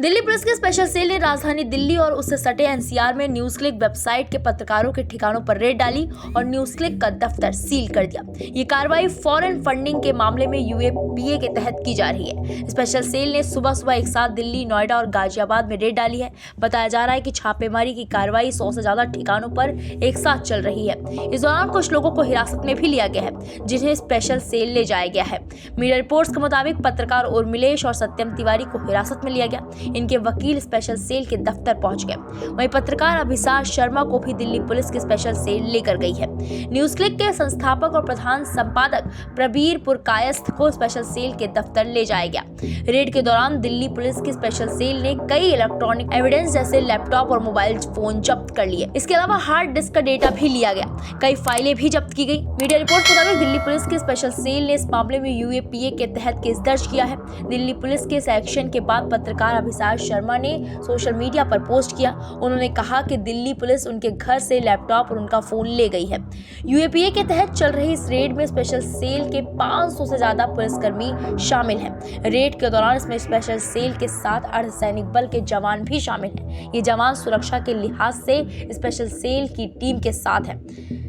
Delhi police के special cell ने राजधानी दिल्ली और उससे सटे एनसीआर में न्यूज क्लिक वेबसाइट के पत्रकारों के ठिकानों पर रेड डाली और न्यूज क्लिक का दफ्तर सील कर दिया। ये कार्रवाई फॉरेन फंडिंग के मामले में यूएपीए के तहत की जा रही है। स्पेशल सेल ने सुबह सुबह एक साथ दिल्ली, नोएडा और गाजियाबाद में रेड डाली है। बताया जा रहा है कि छापेमारी की कार्रवाई 100 से ज्यादा ठिकानों पर एक साथ चल रही है। इस दौरान कुछ लोगों को हिरासत में भी लिया गया है, जिन्हें स्पेशल सेल ले जाया गया है। मीडिया रिपोर्ट्स के मुताबिक पत्रकार उर्मिलेश और सत्यम तिवारी को हिरासत में लिया गया। इनके वकील स्पेशल सेल के दफ्तर पहुंच गए। वहीं पत्रकार अभिसार शर्मा को भी दिल्ली पुलिस की स्पेशल सेल लेकर गई है। न्यूज क्लिक के संस्थापक और प्रधान संपादक प्रबीर पुरकायस्थ को स्पेशल सेल के दफ्तर ले जाया गया। रेड के दौरान दिल्ली पुलिस की स्पेशल सेल ने कई इलेक्ट्रॉनिक एविडेंस जैसे लैपटॉप और मोबाइल फोन जब्त कर लिए। इसके अलावा हार्ड डिस्क का डेटा भी लिया गया। कई फाइलें भी जब्त की गई। मीडिया रिपोर्ट के मुताबिक दिल्ली पुलिस की स्पेशल सेल ने इस मामले में यूएपीए के तहत केस दर्ज किया है। दिल्ली पुलिस के इस एक्शन के बाद पत्रकार अभिसार शर्मा ने सोशल मीडिया पर पोस्ट किया। उन्होंने कहा कि दिल्ली पुलिस उनके घर से लैपटॉप और उनका फोन ले गई है। यूएपीए के तहत चल रही इस रेड में स्पेशल सेल के 500 से ज्यादा पुलिसकर्मी शामिल हैं। रेड के दौरान इसमें स्पेशल सेल के साथ अर्धसैनिक बल के जवान भी शामिल हैं। ये जवान सुरक्षा के लिहाज से स्पेशल सेल की टीम के साथ हैं।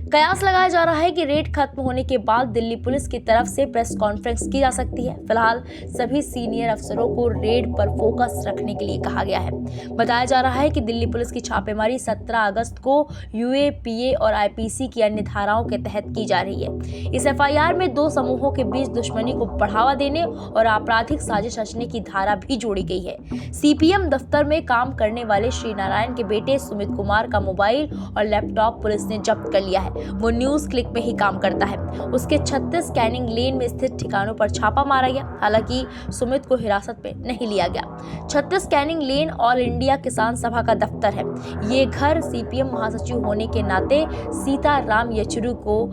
कयास लगाया जा रहा है कि रेड खत्म होने के बाद दिल्ली पुलिस की तरफ से प्रेस कॉन्फ्रेंस की जा सकती है। फिलहाल सभी सीनियर अफसरों को रेड पर फोकस रखने के लिए कहा गया है। बताया जा रहा है कि दिल्ली पुलिस की छापेमारी 17 अगस्त को यूएपीए और आईपीसी की अन्य धाराओं के तहत की जा रही है। इस एफआईआर में दो समूहों के बीच दुश्मनी को बढ़ावा देने और आपराधिक साजिश रचने की धारा भी जोड़ी गई है। सीपीएम दफ्तर में काम करने वाले श्री नारायण के बेटे सुमित कुमार का मोबाइल और लैपटॉप पुलिस ने जब्त कर लिया है। वो न्यूज क्लिक में ही काम करता है। उसके 36 कैनिंग लेन में स्थित ठिकानों पर छापा मारा गया। हालांकि सुमित को हिरासत में नहीं लिया गया। 36 कैनिंग लेन ऑल इंडिया किसान सभा का दफ्तर है। ये घर सीपीएम महासचिव होने के नाते सीताराम येचुरी को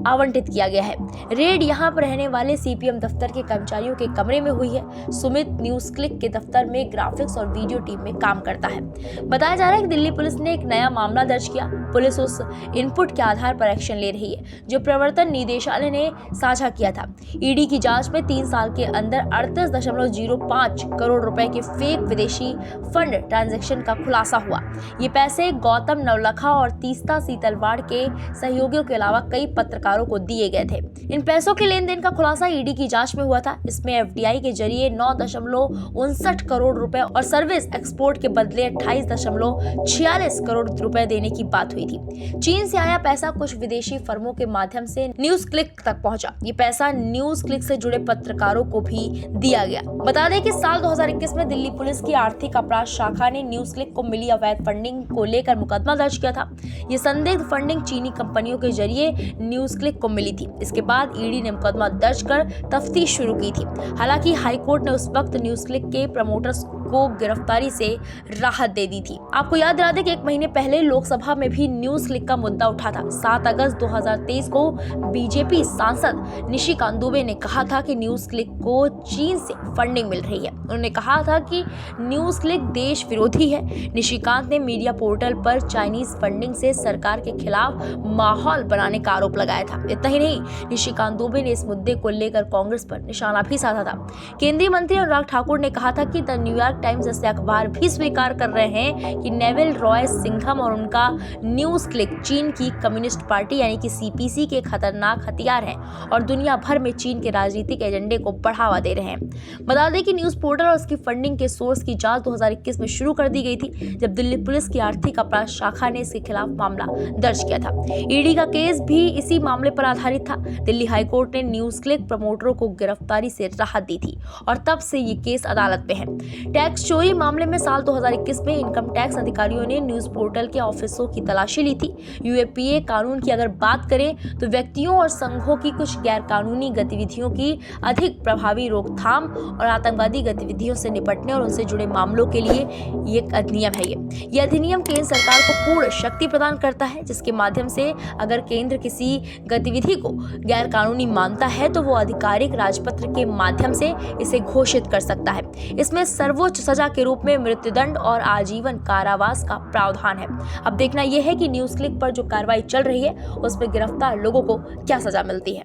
आवंटित किया गया है। रेड यहां पर रहने वाले सीपीएम दफ्तर के कर्मचारियों के कमरे में हुई है। सुमित न्यूज क्लिक के दफ्तर में ग्राफिक्स और वीडियो टीम में काम करता है। बताया जा रहा है कि दिल्ली पुलिस ने एक नया मामला दर्ज किया। पुलिस उस इनपुट के आधार पर एक्शन ले रही है जो प्रवर्तन निदेशालय ने साझा किया था। ईडी की जांच में 3 साल के अंदर 38.05 करोड़ रुपए के फेक विदेशी फंड ट्रांजैक्शन का खुलासा हुआ। ये पैसे गौतम नवलखा और तीस्ता सीतलवाड़ के सहयोगियों के अलावा कई पत्रकारों को दिए गए थे। इन पैसों के लेन देन का खुलासा ईडी की जांच में हुआ था। इसमें एफडीआई के जरिए 9.59 करोड़ रुपए और सर्विस एक्सपोर्ट के बदले 28.46 करोड़ रुपए देने की बात हुई थी। चीन से आया पैसा कुछ विदेशी फर्मों के माध्यम से न्यूज क्लिक तक पहुंचा। ये पैसा न्यूज क्लिक से जुड़े पत्रकारों को भी दिया गया। बता दें कि साल 2021 में दिल्ली पुलिस की आर्थिक अपराध शाखा ने न्यूज क्लिक को मिली अवैध फंडिंग को लेकर मुकदमा दर्ज किया था। ये संदिग्ध फंडिंग चीनी कंपनियों के जरिए न्यूज क्लिक को मिली थी। इसके बाद ईडी ने मुकदमा दर्ज कर तफ्तीश शुरू की थी। हालांकि हाईकोर्ट ने उस वक्त न्यूज क्लिक के प्रमोटर्स को गिरफ्तारी से राहत दे दी थी। आपको याद दिला दें कि 1 महीने पहले लोकसभा में भी न्यूज क्लिक का मुद्दा उठा था। 7 अगस्त 2023 को बीजेपी सांसद निशिकांत दुबे ने कहा था कि न्यूज क्लिक को चीन से फंडिंग मिल रही है। उन्होंने कहा था कि न्यूज क्लिक देश विरोधी है। निशिकांत ने मीडिया पोर्टल पर चाइनीज फंडिंग से सरकार के खिलाफ माहौल बनाने का आरोप लगाया था। इतना ही नहीं, निशिकांत दुबे ने इस मुद्दे को लेकर कांग्रेस पर निशाना भी साधा था। केंद्रीय मंत्री अनुराग ठाकुर ने कहा था कि द न्यूयॉर्क टाइम्स जैसे अखबार भी स्वीकार कर रहे हैं कि नेविल रॉय सिंघम और उनका न्यूज क्लिक चीन की कम्युनिस्ट पार्टी यानी कि सीपीसी के खतरनाक हथियार हैं और दुनिया भर में चीन के राजनीतिक एजेंडे को बढ़ावा दे रहे हैं। बता दें कि न्यूज पोर्टल और उसकी फंडिंग के सोर्स की जांच 2021 में शुरू कर दी गई थी, जब दिल्ली पुलिस की आर्थिक अपराध शाखा ने इसके खिलाफ मामला दर्ज किया था। ईडी का केस भी इसी मामले पर आधारित था। दिल्ली हाईकोर्ट ने न्यूज क्लिक प्रमोटरों को गिरफ्तारी से राहत दी थी और तब से ये केस अदालत में है। टैक्स चोरी मामले में साल 2021 में इनकम टैक्स अधिकारियों ने न्यूज पोर्टल के ऑफिसों की तलाशी ली थी। यूएपीए कानून की अगर बात करें तो व्यक्तियों और संघों की कुछ गैर कानूनी गतिविधियों की अधिक प्रभावी रोकथाम और आतंकवादी गतिविधियों से निपटने और उनसे जुड़े मामलों के लिए ये अधिनियम है। ये अधिनियम केंद्र सरकार को पूर्ण शक्ति प्रदान करता है, जिसके माध्यम से अगर केंद्र किसी गतिविधि को गैर कानूनी मानता है तो वो आधिकारिक राजपत्र के माध्यम से इसे घोषित कर सकता है। इसमें सर्वोच्च सजा के रूप में मृत्युदंड और आजीवन कारावास का प्रावधान है। अब देखना यह है कि न्यूज क्लिक पर जो कार्रवाई चल रही है उसमें गिरफ्तार लोगों को क्या सजा मिलती है।